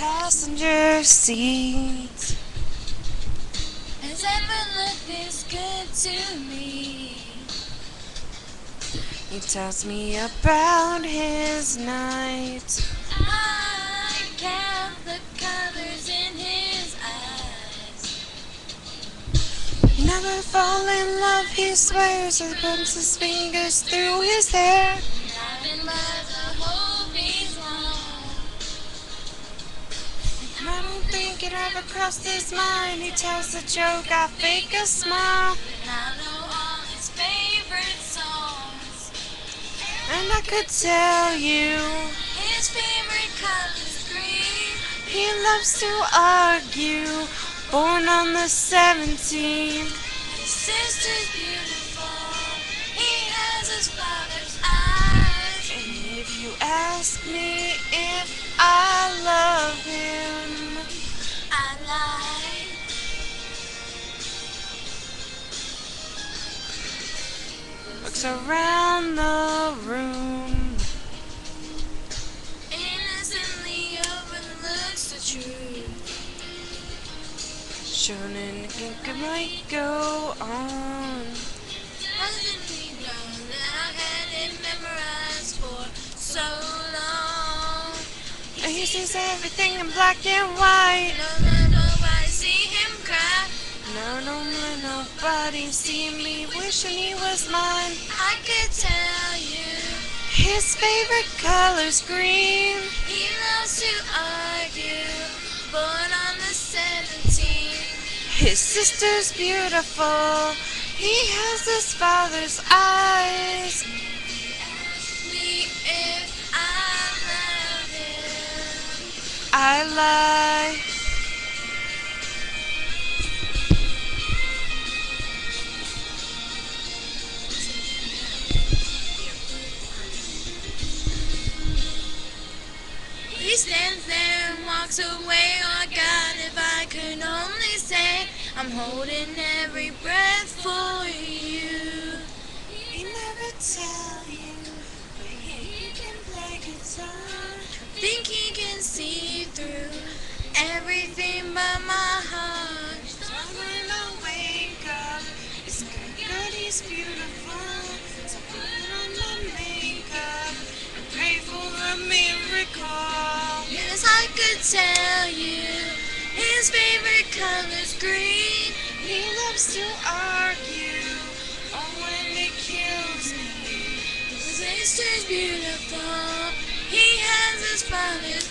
passenger seat. Has ever looked this good to me? He tells me about his night. I count the colors in his eyes. Never fall in love, he swears, or runs his fingers through his hair. Driving by the hope he's wrong. And I don't think it ever crossed his mind. He tells a joke, I fake a smile. And I know all his favorite songs. And I could tell you, His favorite color's green. he loves to argue. Born on the 17th. His sister's beautiful. He has his father's eyes. And if you ask me if I love him, I lie. looks around the room, Innocently overlooks the truth. Shonen think might go on. Doesn't he know that I've had it memorized for so long? And he sees everything in black and white. No, let nobody see him cry. No, don't let nobody see me wishing he was mine. I could tell you, His favorite color's green. he loves to argue. Born on the 17th. His sister's beautiful. He has his father's eyes. Ask me if I love him. I lie. He stands there and walks away. Oh God, if I could only say I'm holding every breath for you. He never tell you, but he can play guitar. Think he can see through everything but my heart. So when I wake up, it's good, he's beautiful. So put on my makeup and pray for a miracle. Yes, I could tell you his favorite color's green. He loves to argue, oh when it kills me. His sister's beautiful. He has his father's